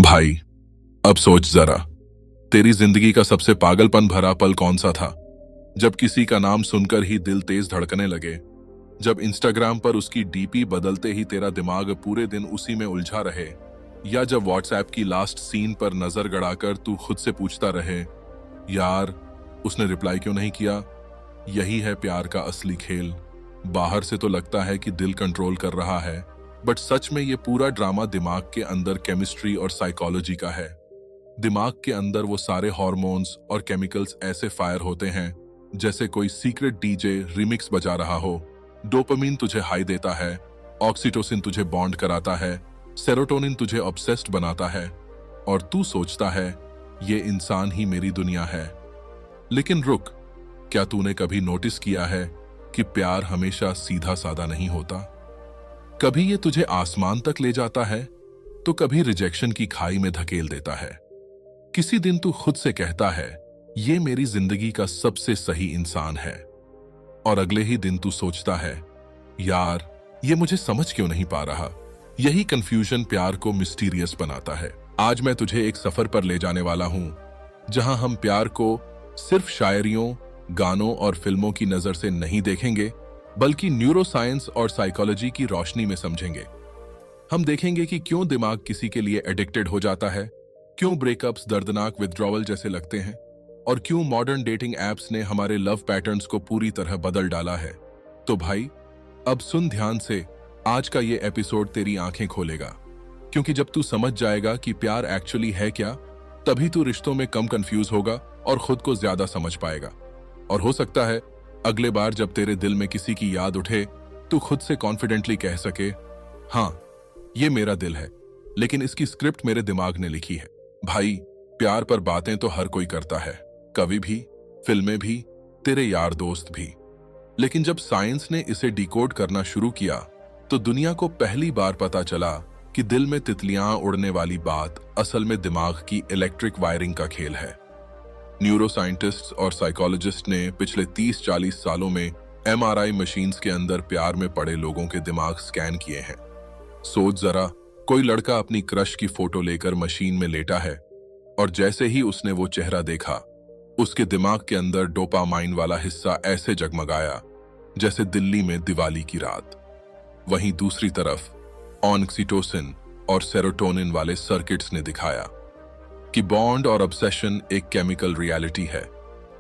भाई, अब सोच जरा, तेरी जिंदगी का सबसे पागलपन भरा पल कौन सा था? जब किसी का नाम सुनकर ही दिल तेज धड़कने लगे, जब इंस्टाग्राम पर उसकी डीपी बदलते ही तेरा दिमाग पूरे दिन उसी में उलझा रहे, या जब व्हाट्सएप की लास्ट सीन पर नजर गड़ाकर तू खुद से पूछता रहे, यार, उसने रिप्लाई क्यों नहीं किया? यही है प्यार का असली खेल। बाहर से तो लगता है कि दिल कंट्रोल कर रहा है, बट सच में ये पूरा ड्रामा दिमाग के अंदर केमिस्ट्री और साइकोलॉजी का है। दिमाग के अंदर वो सारे हॉर्मोन्स और केमिकल्स ऐसे फायर होते हैं जैसे कोई सीक्रेट डीजे रिमिक्स बजा रहा हो। डोपामिन तुझे हाई देता है, ऑक्सीटोसिन तुझे बॉन्ड कराता है, सेरोटोनिन तुझे ऑब्सेस्ड बनाता है, और तू सोचता है ये इंसान ही मेरी दुनिया है। लेकिन रुक, क्या तूने कभी नोटिस किया है कि प्यार हमेशा सीधा साधा नहीं होता? कभी ये तुझे आसमान तक ले जाता है, तो कभी रिजेक्शन की खाई में धकेल देता है। किसी दिन तू खुद से कहता है ये मेरी जिंदगी का सबसे सही इंसान है, और अगले ही दिन तू सोचता है यार, ये मुझे समझ क्यों नहीं पा रहा। यही कंफ्यूजन प्यार को मिस्टीरियस बनाता है। आज मैं तुझे एक सफर पर ले जाने वाला हूं, जहां हम प्यार को सिर्फ शायरियों, गानों और फिल्मों की नजर से नहीं देखेंगे, बल्कि न्यूरोसाइंस और साइकोलॉजी की रोशनी में समझेंगे। हम देखेंगे कि क्यों दिमाग किसी के लिए एडिक्टेड हो जाता है, क्यों ब्रेकअप्स दर्दनाक विथड्रॉवल जैसे लगते हैं, और क्यों मॉडर्न डेटिंग एप्स ने हमारे लव पैटर्न्स को पूरी तरह बदल डाला है। तो भाई, अब सुन ध्यान से, आज का ये एपिसोड तेरी आंखें खोलेगा, क्योंकि जब तू समझ जाएगा कि प्यार एक्चुअली है क्या, तभी तू रिश्तों में कम कंफ्यूज होगा और खुद को ज्यादा समझ पाएगा। और हो सकता है अगले बार जब तेरे दिल में किसी की याद उठे, तू खुद से कॉन्फिडेंटली कह सके, हाँ, ये मेरा दिल है, लेकिन इसकी स्क्रिप्ट मेरे दिमाग ने लिखी है। भाई, प्यार पर बातें तो हर कोई करता है, कवि भी, फिल्में भी, तेरे यार दोस्त भी। लेकिन जब साइंस ने इसे डिकोड करना शुरू किया, तो दुनिया को पहली बार पता चला कि दिल में तितलियां उड़ने वाली बात असल में दिमाग की इलेक्ट्रिक वायरिंग का खेल है। न्यूरोसाइंटिस्ट्स और साइकोलॉजिस्ट ने पिछले 30-40 सालों में एमआरआई मशीन्स के अंदर प्यार में पड़े लोगों के दिमाग स्कैन किए हैं। सोच जरा, कोई लड़का अपनी क्रश की फोटो लेकर मशीन में लेटा है, और जैसे ही उसने वो चेहरा देखा, उसके दिमाग के अंदर डोपामाइन वाला हिस्सा ऐसे जगमगाया जैसे दिल्ली में दिवाली की रात। वहीं दूसरी तरफ ऑक्सीटोसिन और सेरोटोनिन वाले सर्किट्स ने दिखाया कि बॉन्ड और ऑब्सेशन एक केमिकल रियलिटी है,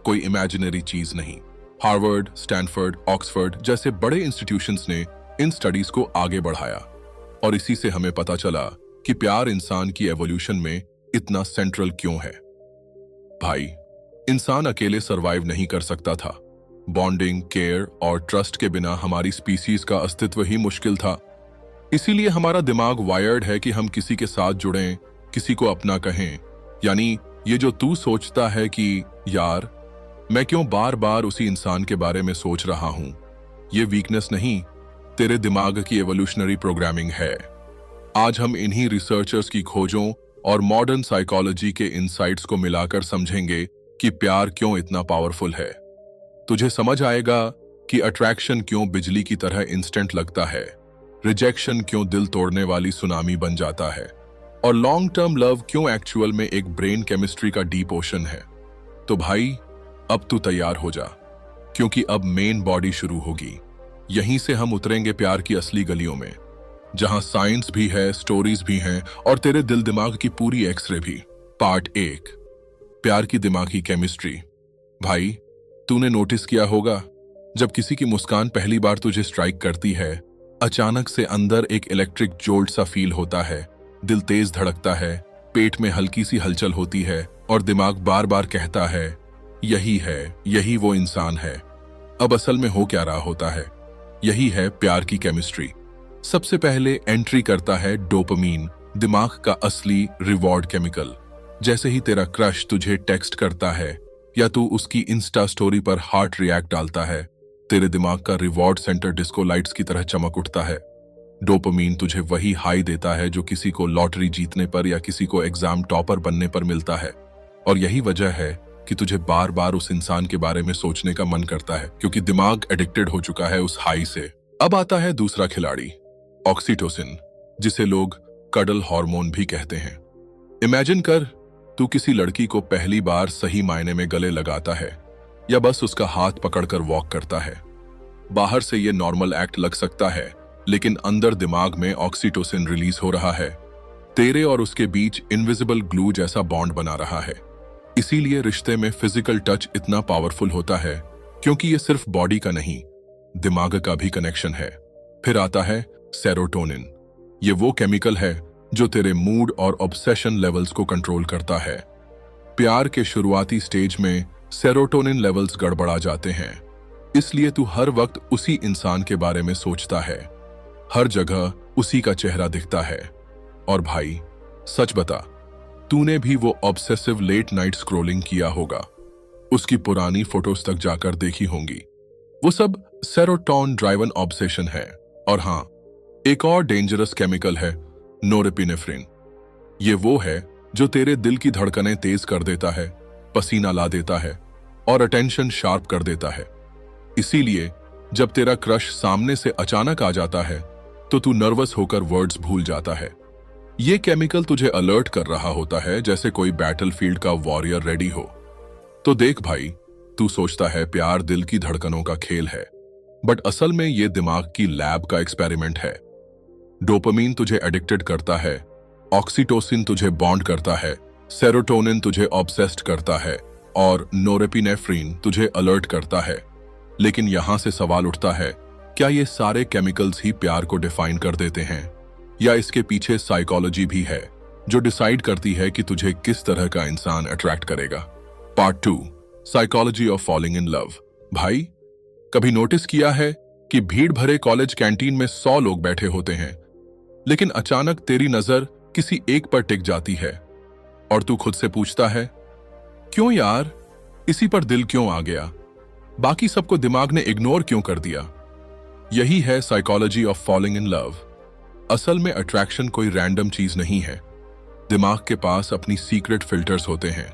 कोई इमेजिनरी चीज नहीं। हार्वर्ड, स्टैनफोर्ड, ऑक्सफोर्ड जैसे बड़े इंस्टीट्यूशंस ने इन स्टडीज को आगे बढ़ाया, और इसी से हमें पता चला कि प्यार इंसान की एवोल्यूशन में इतना सेंट्रल क्यों है। भाई, इंसान अकेले सरवाइव नहीं कर सकता था। बॉन्डिंग, केयर और ट्रस्ट के बिना हमारी स्पीसीज का अस्तित्व ही मुश्किल था। इसीलिए हमारा दिमाग वायर्ड है कि हम किसी के साथ जुड़ें, किसी को अपना कहें। यानी ये जो तू सोचता है कि यार, मैं क्यों बार बार उसी इंसान के बारे में सोच रहा हूं, ये वीकनेस नहीं, तेरे दिमाग की एवोल्यूशनरी प्रोग्रामिंग है। आज हम इन्हीं रिसर्चर्स की खोजों और मॉडर्न साइकोलॉजी के इनसाइट्स को मिलाकर समझेंगे कि प्यार क्यों इतना पावरफुल है। तुझे समझ आएगा कि अट्रैक्शन क्यों बिजली की तरह इंस्टेंट लगता है, रिजेक्शन क्यों दिल तोड़ने वाली सुनामी बन जाता है, और लॉन्ग टर्म लव क्यों एक्चुअल में एक ब्रेन केमिस्ट्री का डीप ओशन है। तो भाई, अब तू तैयार हो जा, क्योंकि अब मेन बॉडी शुरू होगी। यहीं से हम उतरेंगे प्यार की असली गलियों में, जहां साइंस भी है, स्टोरीज भी हैं, और तेरे दिल दिमाग की पूरी एक्सरे भी। पार्ट 1, प्यार की दिमागी केमिस्ट्री। भाई, तूने नोटिस किया होगा, जब किसी की मुस्कान पहली बार तुझे स्ट्राइक करती है, अचानक से अंदर एक इलेक्ट्रिक जोल्ट सा फील होता है, दिल तेज धड़कता है, पेट में हल्की सी हलचल होती है, और दिमाग बार बार कहता है यही है, यही वो इंसान है। अब असल में हो क्या रहा होता है? यही है प्यार की केमिस्ट्री। सबसे पहले एंट्री करता है डोपामीन, दिमाग का असली रिवॉर्ड केमिकल। जैसे ही तेरा क्रश तुझे टेक्स्ट करता है, या तू उसकी इंस्टा स्टोरी पर हार्ट रिएक्ट डालता है, तेरे दिमाग का रिवॉर्ड सेंटर डिस्को लाइट्स की तरह चमक उठता है। डोपामीन तुझे वही हाई देता है जो किसी को लॉटरी जीतने पर या किसी को एग्जाम टॉपर बनने पर मिलता है, और यही वजह है कि तुझे बार बार उस इंसान के बारे में सोचने का मन करता है, क्योंकि दिमाग एडिक्टेड हो चुका है उस हाई से। अब आता है दूसरा खिलाड़ी, ऑक्सीटोसिन, जिसे लोग कडल हार्मोन भी कहते हैं। इमेजिन कर, तू किसी लड़की को पहली बार सही मायने में गले लगाता है या बस उसका हाथ पकड़कर वॉक करता है। बाहर से ये नॉर्मल एक्ट लग सकता है, लेकिन अंदर दिमाग में ऑक्सीटोसिन रिलीज हो रहा है। तेरे और उसके बीच इनविजिबल ग्लू जैसा बॉन्ड बना रहा है। इसीलिए रिश्ते में फिजिकल टच इतना पावरफुल होता है, क्योंकि ये सिर्फ बॉडी का नहीं, दिमाग का भी कनेक्शन है। फिर आता है सेरोटोनिन। ये वो केमिकल है जो तेरे मूड और ऑब्सेशन लेवल्स को कंट्रोल करता है। प्यार के शुरुआती स्टेज में सेरोटोनिन लेवल्स गड़बड़ा जाते हैं, इसलिए तू हर वक्त उसी इंसान के बारे में सोचता है, हर जगह उसी का चेहरा दिखता है। और भाई, सच बता, तूने भी वो ऑब्सेसिव लेट नाइट स्क्रॉलिंग किया होगा, उसकी पुरानी फोटोज तक जाकर देखी होंगी। वो सब सेरोटोन ड्राइवन ऑब्सेशन है। और हाँ, एक और डेंजरस केमिकल है नोरेपिनेफ्रिन। ये वो है जो तेरे दिल की धड़कनें तेज कर देता है, पसीना ला देता है और अटेंशन शार्प कर देता है। इसीलिए जब तेरा क्रश सामने से अचानक आ जाता है तो तू नर्वस होकर वर्ड्स भूल जाता है। ये केमिकल तुझे अलर्ट कर रहा होता है, जैसे कोई बैटलफील्ड का वॉरियर रेडी हो। तो देख भाई, तू सोचता है प्यार दिल की धड़कनों का खेल है, बट असल में ये दिमाग की लैब का एक्सपेरिमेंट है। डोपामीन तुझे एडिक्टेड करता है, ऑक्सीटोसिन तुझे बॉन्ड करता है, सेरोटोनिन तुझे ऑब्सेस्ड करता है और नोरेपिनेफ्रिन तुझे अलर्ट करता है। लेकिन यहां से सवाल उठता है, क्या ये सारे केमिकल्स ही प्यार को डिफाइन कर देते हैं, या इसके पीछे साइकोलॉजी भी है जो डिसाइड करती है कि तुझे किस तरह का इंसान अट्रैक्ट करेगा? Part 2, psychology of falling in love. भाई, कभी नोटिस किया है कि भीड़ भरे कॉलेज कैंटीन में 100 लोग बैठे होते हैं, लेकिन अचानक तेरी नजर किसी एक पर टिक जाती है और तू खुद से पूछता है, क्यों यार, इसी पर दिल क्यों आ गया, बाकी सबको दिमाग ने इग्नोर क्यों कर दिया? यही है psychology of falling in love. असल में अट्रैक्शन कोई रैंडम चीज नहीं है। दिमाग के पास अपनी सीक्रेट फिल्टर्स होते हैं।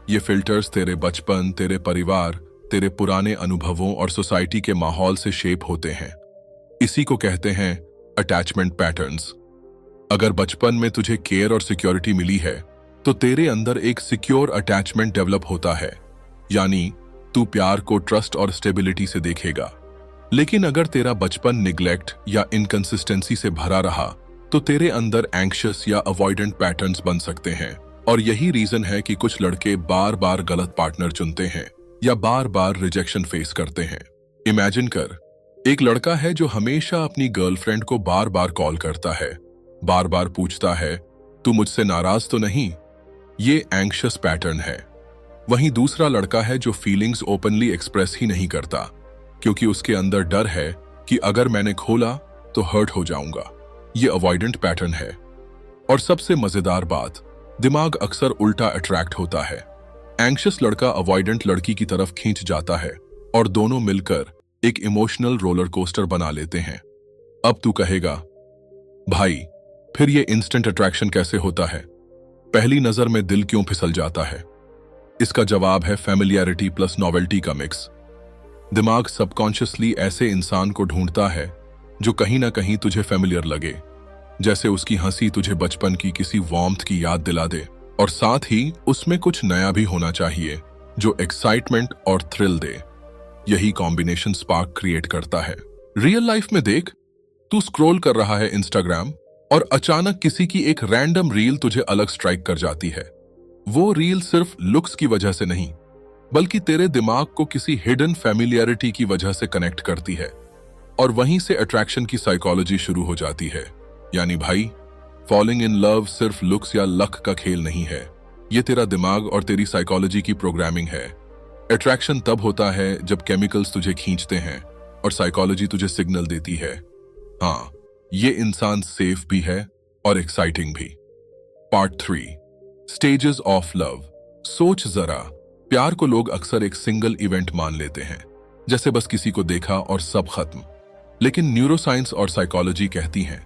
ये फिल्टर्स तेरे बचपन, तेरे परिवार, तेरे पुराने अनुभवों और सोसाइटी के माहौल से शेप होते हैं। इसी को कहते हैं अटैचमेंट पैटर्न्स। अगर बचपन में तुझे केयर और सिक्योरिटी मिली है तो तेरे अंदर एक सिक्योर अटैचमेंट डेवलप होता है, यानी तू प्यार को ट्रस्ट और स्टेबिलिटी से देखेगा। लेकिन अगर तेरा बचपन निग्लेक्ट या इनकंसिस्टेंसी से भरा रहा तो तेरे अंदर एंग्शियस या अवॉइडेंट पैटर्न्स बन सकते हैं। और यही रीजन है कि कुछ लड़के बार बार गलत पार्टनर चुनते हैं या बार बार रिजेक्शन फेस करते हैं। इमेजिन कर, एक लड़का है जो हमेशा अपनी गर्लफ्रेंड को बार बार कॉल करता है, बार बार पूछता है, तू मुझसे नाराज तो नहीं? ये एंग्शियस पैटर्न है। वहीं दूसरा लड़का है जो फीलिंग्स ओपनली एक्सप्रेस ही नहीं करता, क्योंकि उसके अंदर डर है कि अगर मैंने खोला तो हर्ट हो जाऊंगा। ये अवॉइडेंट पैटर्न है। और सबसे मजेदार बात, दिमाग अक्सर उल्टा अट्रैक्ट होता है। एंग्शियस लड़का अवॉइडेंट लड़की की तरफ खींच जाता है और दोनों मिलकर एक इमोशनल रोलर कोस्टर बना लेते हैं। अब तू कहेगा, भाई, फिर ये इंस्टेंट अट्रैक्शन कैसे होता है? पहली नजर में दिल क्यों फिसल जाता है? इसका जवाब है फैमिलियरिटी प्लस नॉवेल्टी का मिक्स। दिमाग सबकॉन्शियसली ऐसे इंसान को ढूंढता है जो कहीं ना कहीं तुझे फेमिलियर लगे, जैसे उसकी हंसी तुझे बचपन की किसी वार्मथ की याद दिला दे, और साथ ही उसमें कुछ नया भी होना चाहिए जो एक्साइटमेंट और थ्रिल दे। यही कॉम्बिनेशन स्पार्क क्रिएट करता है। रियल लाइफ में देख, तू स्क्रॉल कर रहा है इंस्टाग्राम और अचानक किसी की एक रैंडम रील तुझे अलग स्ट्राइक कर जाती है। वो रील सिर्फ लुक्स की वजह से नहीं, बल्कि तेरे दिमाग को किसी हिडन फैमिलियरिटी की वजह से कनेक्ट करती है, और वहीं से अट्रैक्शन की साइकोलॉजी शुरू हो जाती है। यानी भाई, फॉलिंग इन लव सिर्फ लुक्स या लक का खेल नहीं है, ये तेरा दिमाग और तेरी साइकोलॉजी की प्रोग्रामिंग है। अट्रैक्शन तब होता है जब केमिकल्स तुझे खींचते हैं और साइकोलॉजी तुझे सिग्नल देती है, हाँ, ये इंसान सेफ भी है और एक्साइटिंग भी। Part 3, stages of love. सोच जरा, प्यार को लोग अक्सर एक सिंगल इवेंट मान लेते हैं, जैसे बस किसी को देखा और सब खत्म। लेकिन न्यूरोसाइंस और साइकोलॉजी कहती हैं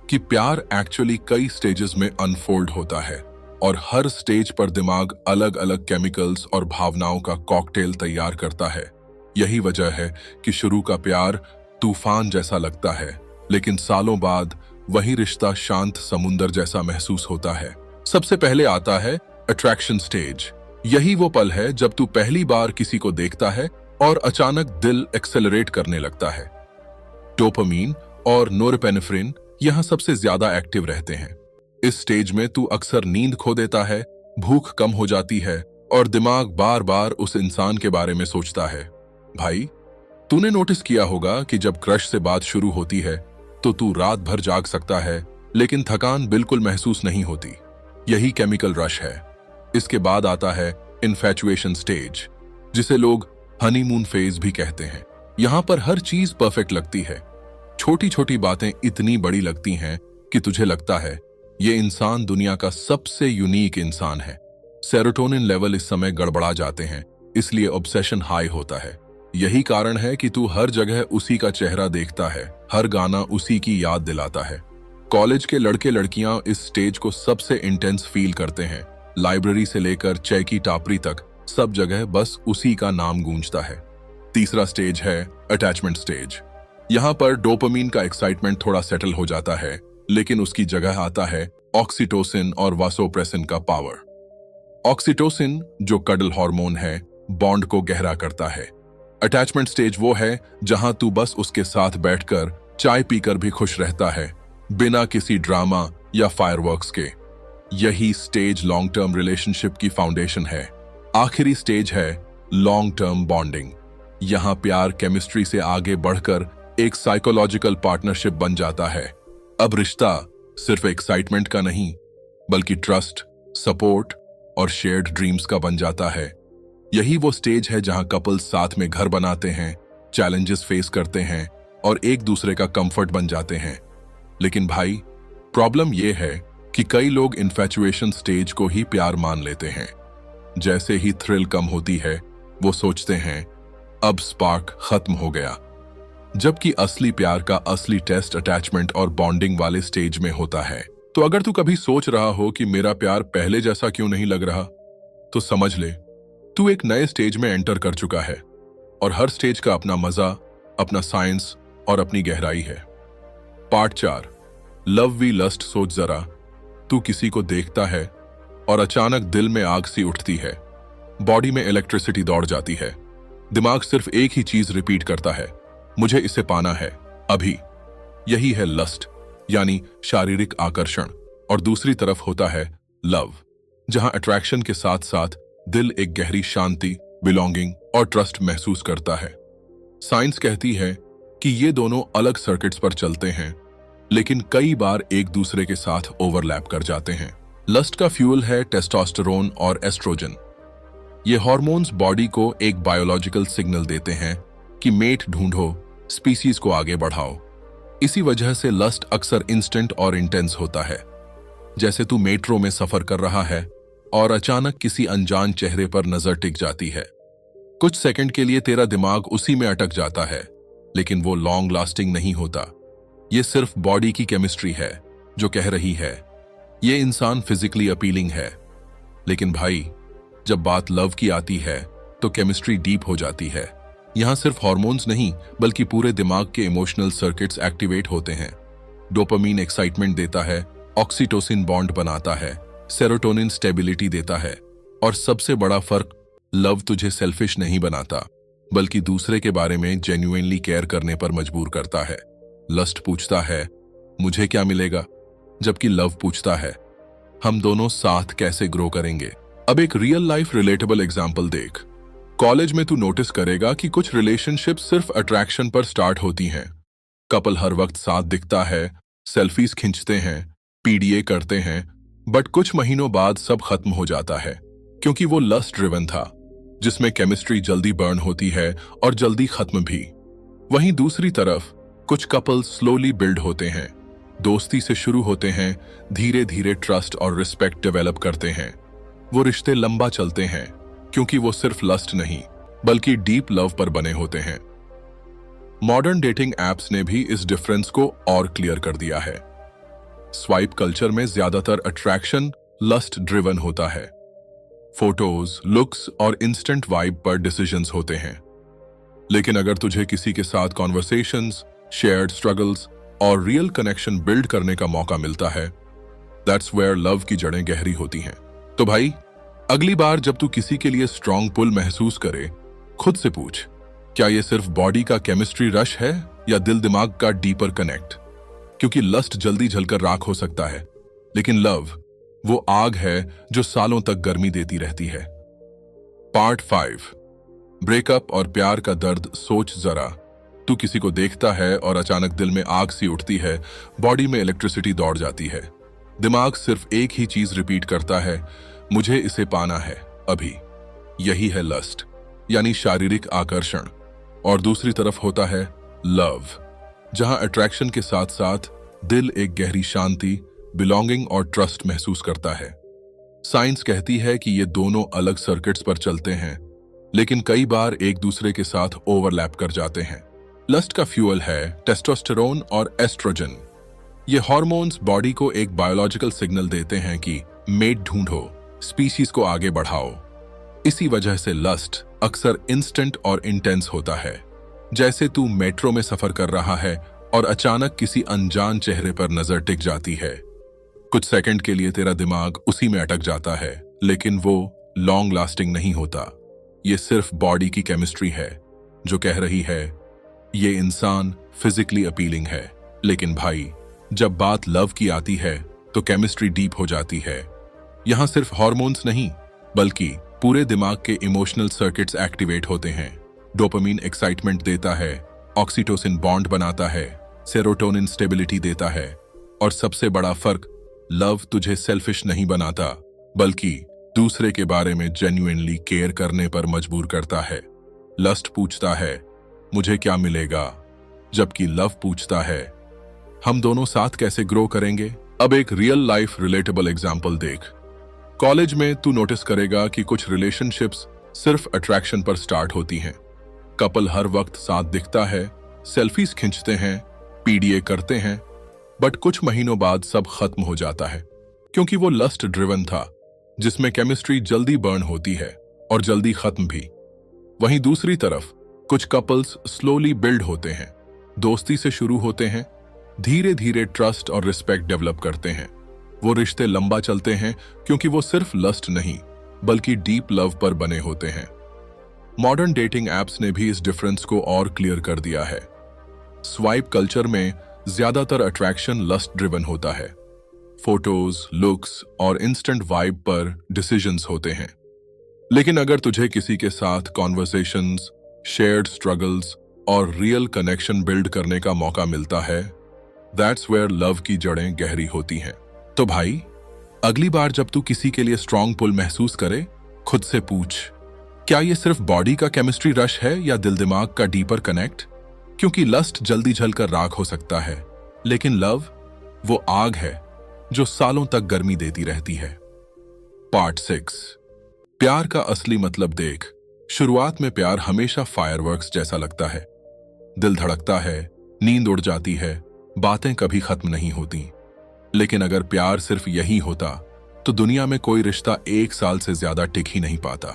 कि प्यार एक्चुअली कई स्टेजेस में अनफोल्ड होता है, और हर स्टेज पर दिमाग अलग अलग केमिकल्स और भावनाओं का कॉकटेल तैयार करता है। यही वजह है कि शुरू का प्यार तूफान जैसा लगता है, लेकिन सालों बाद वही रिश्ता शांत समुंदर जैसा महसूस होता है। सबसे पहले आता है अट्रैक्शन स्टेज। यही वो पल है जब तू पहली बार किसी को देखता है और अचानक दिल एक्सेलरेट करने लगता है। डोपामीन और नोरपेनेफ्रिन यहाँ सबसे ज्यादा एक्टिव रहते हैं। इस स्टेज में तू अक्सर नींद खो देता है, भूख कम हो जाती है और दिमाग बार बार उस इंसान के बारे में सोचता है। भाई, तूने नोटिस किया होगा कि जब क्रश से बात शुरू होती है तो तू रात भर जाग सकता है, लेकिन थकान बिल्कुल महसूस नहीं होती। यही केमिकल रश है। इसके बाद आता है इन्फैचुएशन स्टेज, जिसे लोग हनीमून फेज भी कहते हैं। यहाँ पर हर चीज परफेक्ट लगती है। छोटी छोटी बातें इतनी बड़ी लगती हैं कि तुझे लगता है ये इंसान दुनिया का सबसे यूनिक इंसान है। सेरोटोनिन लेवल इस समय गड़बड़ा जाते हैं, इसलिए ऑब्सेशन हाई होता है। यही कारण है कि तू हर जगह उसी का चेहरा देखता है, हर गाना उसी की याद दिलाता है। कॉलेज के लड़के लड़कियां इस स्टेज को सबसे इंटेंस फील करते हैं। लाइब्रेरी से लेकर चाय की टापरी तक सब जगह बस उसी का नाम गूंजता है। तीसरा स्टेज है अटैचमेंट स्टेज। यहाँ पर डोपामीन का एक्साइटमेंट थोड़ा सेटल हो जाता है, लेकिन उसकी जगह आता है ऑक्सीटोसिन और वासोप्रेसिन का पावर। ऑक्सीटोसिन, जो कडल हार्मोन है, बॉन्ड को गहरा करता है। अटैचमेंट स्टेज वो है जहां तू बस उसके साथ बैठकर चाय पीकर भी खुश रहता है, बिना किसी ड्रामा या फायरवर्क्स के। यही स्टेज लॉन्ग टर्म रिलेशनशिप की फाउंडेशन है। आखिरी स्टेज है लॉन्ग टर्म बॉन्डिंग। यहां प्यार केमिस्ट्री से आगे बढ़कर एक साइकोलॉजिकल पार्टनरशिप बन जाता है। अब रिश्ता सिर्फ एक्साइटमेंट का नहीं, बल्कि ट्रस्ट, सपोर्ट और शेयर्ड ड्रीम्स का बन जाता है। यही वो स्टेज है जहां कपल्स साथ में घर बनाते हैं, चैलेंजेस फेस करते हैं और एक दूसरे का कंफर्ट बन जाते हैं। लेकिन भाई, प्रॉब्लम यह है कि कई लोग इन्फैचुएशन स्टेज को ही प्यार मान लेते हैं। जैसे ही थ्रिल कम होती है, वो सोचते हैं अब स्पार्क खत्म हो गया। जबकि असली प्यार का असली टेस्ट अटैचमेंट और बॉन्डिंग वाले स्टेज में होता है। तो अगर तू कभी सोच रहा हो कि मेरा प्यार पहले जैसा क्यों नहीं लग रहा, तो समझ ले, तू एक नए स्टेज में एंटर कर चुका है और हर स्टेज का अपना मजा, अपना साइंस और अपनी गहराई है। Part 4, love we lust. सोच जरा, तू किसी को देखता है और अचानक दिल में आग सी उठती है, बॉडी में इलेक्ट्रिसिटी दौड़ जाती है, दिमाग सिर्फ एक ही चीज रिपीट करता है, मुझे इसे पाना है अभी। यही है लस्ट, यानी शारीरिक आकर्षण। और दूसरी तरफ होता है लव, जहां अट्रैक्शन के साथ साथ दिल एक गहरी शांति, बिलोंगिंग और ट्रस्ट महसूस करता है। साइंस कहती है कि ये दोनों अलग सर्किट्स पर चलते हैं, लेकिन कई बार एक दूसरे के साथ ओवरलैप कर जाते हैं। लस्ट का फ्यूल है टेस्टोस्टेरोन और एस्ट्रोजन। ये हार्मोन्स बॉडी को एक बायोलॉजिकल सिग्नल देते हैं कि मेट ढूंढो, स्पीसीज को आगे बढ़ाओ। इसी वजह से लस्ट अक्सर इंस्टेंट और इंटेंस होता है। जैसे तू मेट्रो में सफर कर रहा है और अचानक किसी अनजान चेहरे पर नजर टिक जाती है। कुछ सेकंड के लिए तेरा दिमाग उसी में अटक जाता है, लेकिन वो लॉन्ग लास्टिंग नहीं होता। ये सिर्फ बॉडी की केमिस्ट्री है जो कह रही है ये इंसान फिजिकली अपीलिंग है। लेकिन भाई, जब बात लव की आती है तो केमिस्ट्री डीप हो जाती है। यहां सिर्फ हार्मोन्स नहीं, बल्कि पूरे दिमाग के इमोशनल सर्किट्स एक्टिवेट होते हैं। डोपामीन एक्साइटमेंट देता है, ऑक्सीटोसिन बॉन्ड बनाता है, सेरोटोनिन स्टेबिलिटी देता है और सबसे बड़ा फर्क, लव तुझे सेल्फिश नहीं बनाता, बल्कि दूसरे के बारे में जेन्युइनली केयर करने पर मजबूर करता है। लस्ट पूछता है मुझे क्या मिलेगा, जबकि लव पूछता है हम दोनों साथ कैसे ग्रो करेंगे। अब एक रियल लाइफ रिलेटेबल एग्जाम्पल देख। कॉलेज में तू नोटिस करेगा कि कुछ रिलेशनशिप सिर्फ अट्रैक्शन पर स्टार्ट होती हैं। कपल हर वक्त साथ दिखता है, सेल्फीज खींचते हैं, पीडीए करते हैं, बट कुछ महीनों बाद सब खत्म हो जाता है, क्योंकि वो लस्ट ड्रिवन था, जिसमें केमिस्ट्री जल्दी बर्न होती है और जल्दी खत्म भी। वहीं दूसरी तरफ कुछ कपल स्लोली बिल्ड होते हैं, दोस्ती से शुरू होते हैं, धीरे धीरे ट्रस्ट और रिस्पेक्ट डेवलप करते हैं। वो रिश्ते लंबा चलते हैं क्योंकि वो सिर्फ लस्ट नहीं, बल्कि डीप लव पर बने होते हैं। मॉडर्न डेटिंग एप्स ने भी इस डिफरेंस को और क्लियर कर दिया है। स्वाइप कल्चर में ज्यादातर अट्रैक्शन लस्ट ड्रिवन होता है। फोटोज, लुक्स और इंस्टेंट वाइब पर डिसीजंस होते हैं। लेकिन अगर तुझे किसी के साथ कॉन्वर्सेशंस, शेयर्ड स्ट्रगल्स और रियल कनेक्शन बिल्ड करने का मौका मिलता है, दैट्स वेयर लव की जड़ें गहरी होती हैं। तो भाई, अगली बार जब तू किसी के लिए स्ट्रॉन्ग पुल महसूस करे, खुद से पूछ, क्या ये सिर्फ बॉडी का केमिस्ट्री रश है या दिल दिमाग का डीपर कनेक्ट? क्योंकि लस्ट जल्दी जलकर राख हो सकता है, लेकिन लव वो आग है जो सालों तक गर्मी देती रहती है। पार्ट 5, ब्रेकअप और प्यार का दर्द। सोच जरा, तू किसी को देखता है और अचानक दिल में आग सी उठती है, बॉडी में इलेक्ट्रिसिटी दौड़ जाती है, दिमाग सिर्फ एक ही चीज रिपीट करता है, मुझे इसे पाना है अभी। यही है लस्ट, यानी शारीरिक आकर्षण। और दूसरी तरफ होता है लव, जहां अट्रैक्शन के साथ साथ दिल एक गहरी शांति, बिलोंगिंग और ट्रस्ट महसूस करता है। साइंस कहती है कि ये दोनों अलग सर्किट्स पर चलते हैं, लेकिन कई बार एक दूसरे के साथ ओवरलैप कर जाते हैं। लस्ट का फ्यूल है टेस्टोस्टेरोन और एस्ट्रोजन। ये हार्मोन्स बॉडी को एक बायोलॉजिकल सिग्नल देते हैं कि मेट ढूंढो, स्पीशीज को आगे बढ़ाओ। इसी वजह से लस्ट अक्सर इंस्टेंट और इंटेंस होता है। जैसे तू मेट्रो में सफर कर रहा है और अचानक किसी अनजान चेहरे पर नजर टिक जाती है। कुछ सेकंड के लिए तेरा दिमाग उसी में अटक जाता है, लेकिन वो लॉन्ग लास्टिंग नहीं होता। ये सिर्फ बॉडी की केमिस्ट्री है जो कह रही है ये इंसान फिजिकली अपीलिंग है। लेकिन भाई, जब बात लव की आती है तो केमिस्ट्री डीप हो जाती है। यहां सिर्फ हार्मोन्स नहीं, बल्कि पूरे दिमाग के इमोशनल सर्किट्स एक्टिवेट होते हैं। डोपामीन एक्साइटमेंट देता है, ऑक्सीटोसिन बॉन्ड बनाता है, सेरोटोनिन स्टेबिलिटी देता है, और सबसे बड़ा फर्क, लव तुझे सेल्फिश नहीं बनाता, बल्कि दूसरे के बारे में जेन्युइनली केयर करने पर मजबूर करता है। लस्ट पूछता है मुझे क्या मिलेगा, जबकि लव पूछता है हम दोनों साथ कैसे ग्रो करेंगे। अब एक रियल लाइफ रिलेटेबल एग्जाम्पल देख। कॉलेज में तू नोटिस करेगा कि कुछ रिलेशनशिप्स सिर्फ अट्रैक्शन पर स्टार्ट होती हैं। कपल हर वक्त साथ दिखता है, सेल्फीज खींचते हैं, पीडीए करते हैं, बट कुछ महीनों बाद सब खत्म हो जाता है, क्योंकि वो लस्ट ड्रिवन था, जिसमें केमिस्ट्री जल्दी बर्न होती है और जल्दी खत्म भी। वहीं दूसरी तरफ कुछ कपल्स स्लोली बिल्ड होते हैं, दोस्ती से शुरू होते हैं, धीरे धीरे ट्रस्ट और रिस्पेक्ट डेवलप करते हैं। वो रिश्ते लंबा चलते हैं क्योंकि वो सिर्फ लस्ट नहीं, बल्कि डीप लव पर बने होते हैं। मॉडर्न डेटिंग एप्स ने भी इस डिफरेंस को और क्लियर कर दिया है। स्वाइप कल्चर में ज्यादातर अट्रैक्शन लस्ट ड्रिवन होता है। फोटोज, लुक्स और इंस्टेंट वाइब पर डिसीजंस होते हैं। लेकिन अगर तुझे किसी के साथ कॉन्वर्सेशंस, शेयर्ड स्ट्रगल्स और रियल कनेक्शन बिल्ड करने का मौका मिलता है, दैट्स वेयर लव की जड़ें गहरी होती हैं। तो भाई, अगली बार जब तू किसी के लिए स्ट्रॉन्ग पुल महसूस करे, खुद से पूछ, क्या ये सिर्फ बॉडी का केमिस्ट्री रश है या दिल दिमाग का डीपर कनेक्ट? क्योंकि लस्ट जल्दी जलकर राख हो सकता है, लेकिन लव वो आग है जो सालों तक गर्मी देती रहती है। पार्ट 6, प्यार का असली मतलब देख। शुरुआत में प्यार हमेशा फायरवर्क्स जैसा लगता है। दिल धड़कता है, नींद उड़ जाती है, बातें कभी खत्म नहीं होती। लेकिन अगर प्यार सिर्फ यही होता तो दुनिया में कोई रिश्ता 1 साल से ज्यादा टिक ही नहीं पाता।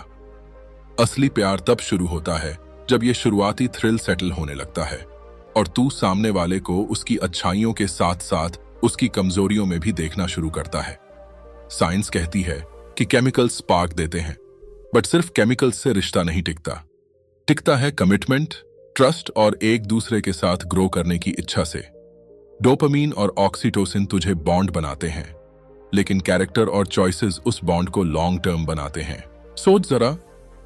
असली प्यार तब शुरू होता है जब ये शुरुआती थ्रिल सेटल होने लगता है और तू सामने वाले को उसकी अच्छाइयों के साथ साथ उसकी कमजोरियों में भी देखना शुरू करता है। साइंस कहती है कि केमिकल्स स्पार्क देते हैं, बट सिर्फ केमिकल्स से रिश्ता नहीं टिकता। टिकता है कमिटमेंट, ट्रस्ट और एक दूसरे के साथ ग्रो करने की इच्छा से। डोपामीन और ऑक्सीटोसिन तुझे बॉन्ड बनाते हैं, लेकिन कैरेक्टर और चॉइसेस उस बॉन्ड को लॉन्ग टर्म बनाते हैं। सोच जरा,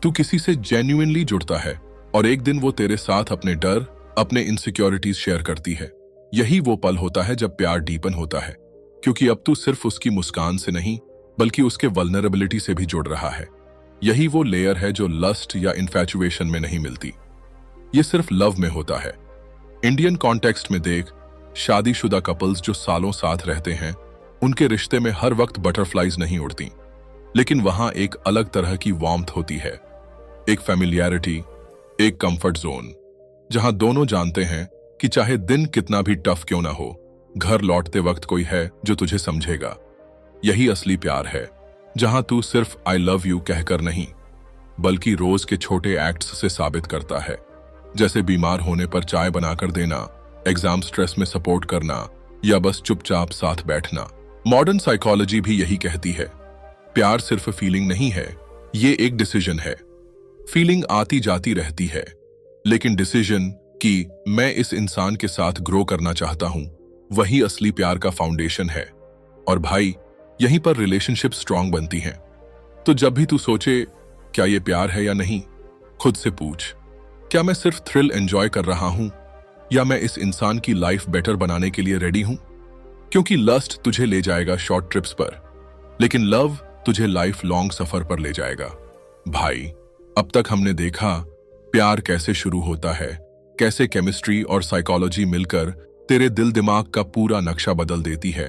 तू किसी से जेन्युइनली जुड़ता है और एक दिन वो तेरे साथ अपने डर, अपने इनसिक्योरिटीज शेयर करती है। यही वो पल होता है जब प्यार डीपन होता है, क्योंकि अब तू सिर्फ उसकी मुस्कान से नहीं, बल्कि उसके वल्नरेबिलिटी से भी जुड़ रहा है। यही वो लेयर है जो लस्ट या इन्फैचुएशन में नहीं मिलती, ये सिर्फ लव में होता है। इंडियन कॉन्टेक्स्ट में देख, शादीशुदा कपल्स जो सालों साथ रहते हैं, उनके रिश्ते में हर वक्त बटरफ्लाईज नहीं उड़ती, लेकिन वहां एक अलग तरह की वार्मथ होती है, एक फैमिलियरिटी, एक कंफर्ट जोन, जहां दोनों जानते हैं कि चाहे दिन कितना भी टफ क्यों ना हो, घर लौटते वक्त कोई है जो तुझे समझेगा। यही असली प्यार है, जहां तू सिर्फ आई लव यू कहकर नहीं, बल्कि रोज के छोटे एक्ट्स से साबित करता है। जैसे बीमार होने पर चाय बनाकर देना, एग्जाम स्ट्रेस में सपोर्ट करना, या बस चुपचाप साथ बैठना। मॉडर्न साइकोलॉजी भी यही कहती है, प्यार सिर्फ फीलिंग नहीं है, ये एक डिसीजन है। फीलिंग आती जाती रहती है, लेकिन डिसीजन कि मैं इस इंसान के साथ ग्रो करना चाहता हूं, वही असली प्यार का फाउंडेशन है। और भाई, यहीं पर रिलेशनशिप स्ट्रांग बनती हैं। तो जब भी तू सोचे क्या ये प्यार है या नहीं, खुद से पूछ, क्या मैं सिर्फ थ्रिल एंजॉय कर रहा हूं, या मैं इस इंसान की लाइफ बेटर बनाने के लिए रेडी हूं? क्योंकि लस्ट तुझे ले जाएगा शॉर्ट ट्रिप्स पर, लेकिन लव तुझे लाइफ लॉन्ग सफर पर ले जाएगा। भाई, अब तक हमने देखा प्यार कैसे शुरू होता है, कैसे केमिस्ट्री और साइकोलॉजी मिलकर तेरे दिल दिमाग का पूरा नक्शा बदल देती है,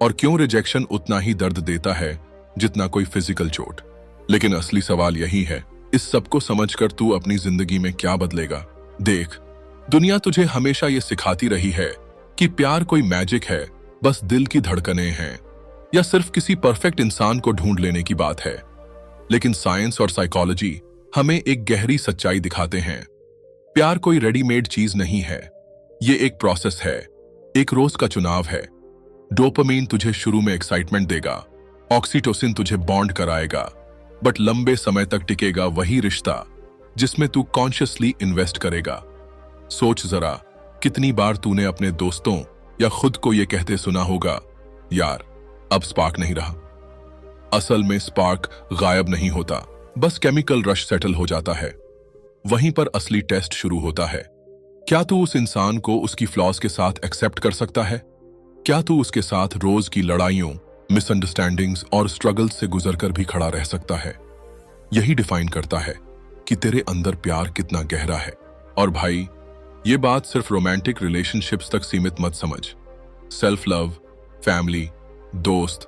और क्यों रिजेक्शन उतना ही दर्द देता है जितना कोई फिजिकल चोट। लेकिन असली सवाल यही है, इस सबको समझकर तू अपनी जिंदगी में क्या बदलेगा? देख, दुनिया तुझे हमेशा ये सिखाती रही है कि प्यार कोई मैजिक है, बस दिल की धड़कनें हैं, या सिर्फ किसी परफेक्ट इंसान को ढूंढ लेने की बात है। लेकिन साइंस और साइकोलॉजी हमें एक गहरी सच्चाई दिखाते हैं। प्यार कोई रेडीमेड चीज नहीं है, ये एक प्रोसेस है, एक रोज का चुनाव है। डोपामीन तुझे शुरू में एक्साइटमेंट देगा, ऑक्सीटोसिन तुझे बॉन्ड कराएगा, बट लंबे समय तक टिकेगा वही रिश्ता जिसमें तू कॉन्शियसली इन्वेस्ट करेगा। सोच जरा, कितनी बार तूने अपने दोस्तों या खुद को यह कहते सुना होगा, यार अब स्पार्क नहीं रहा। असल में स्पार्क गायब नहीं होता, बस केमिकल रश सेटल हो जाता है। वहीं पर असली टेस्ट शुरू होता है। क्या तू उस इंसान को उसकी फ्लॉज के साथ एक्सेप्ट कर सकता है? क्या तू उसके साथ रोज की लड़ाइयों, मिसअंडरस्टैंडिंग्स और स्ट्रगल्स से गुजरकर भी खड़ा रह सकता है? यही डिफाइन करता है कि तेरे अंदर प्यार कितना गहरा है। और भाई, ये बात सिर्फ रोमांटिक रिलेशनशिप्स तक सीमित मत समझ। सेल्फ लव, फैमिली, दोस्त,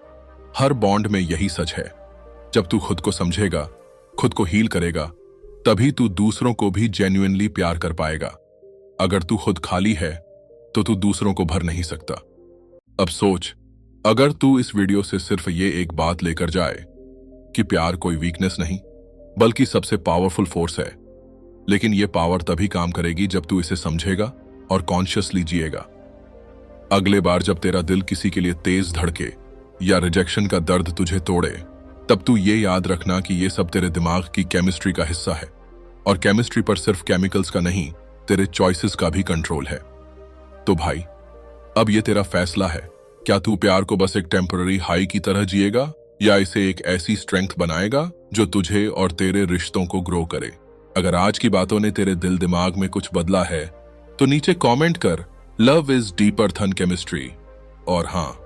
हर बॉन्ड में यही सच है। जब तू खुद को समझेगा, खुद को हील करेगा, तभी तू दूसरों को भी जेन्युइनली प्यार कर पाएगा। अगर तू खुद खाली है तो तू दूसरों को भर नहीं सकता। अब सोच, अगर तू इस वीडियो से सिर्फ ये एक बात लेकर जाए कि प्यार कोई वीकनेस नहीं, बल्कि सबसे पावरफुल फोर्स है, लेकिन ये पावर तभी काम करेगी जब तू इसे समझेगा और कॉन्शियसली जिएगा। अगले बार जब तेरा दिल किसी के लिए तेज धड़के या रिजेक्शन का दर्द तुझे तोड़े, तब तू ये याद रखना कि ये सब तेरे दिमाग की केमिस्ट्री का हिस्सा है, और केमिस्ट्री पर सिर्फ केमिकल्स का नहीं, तेरे चॉइसेस का भी कंट्रोल है। तो भाई, अब ये तेरा फैसला है, क्या तू प्यार को बस एक टेम्पररी हाई की तरह जिएगा, या इसे एक ऐसी स्ट्रेंथ बनाएगा जो तुझे और तेरे रिश्तों को ग्रो करे। अगर आज की बातों ने तेरे दिल दिमाग में कुछ बदला है तो नीचे कमेंट कर, लव इज डीपर थन केमिस्ट्री। और हाँ,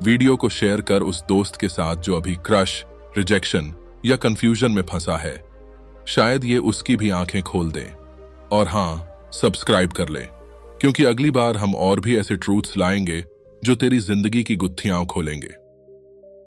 वीडियो को शेयर कर उस दोस्त के साथ जो अभी क्रश, रिजेक्शन या कंफ्यूजन में फंसा है। शायद ये उसकी भी आंखें खोल दे। और हाँ, सब्सक्राइब कर ले, क्योंकि अगली बार हम और भी ऐसे ट्रूथ्स लाएंगे जो तेरी जिंदगी की गुत्थियां खोलेंगे।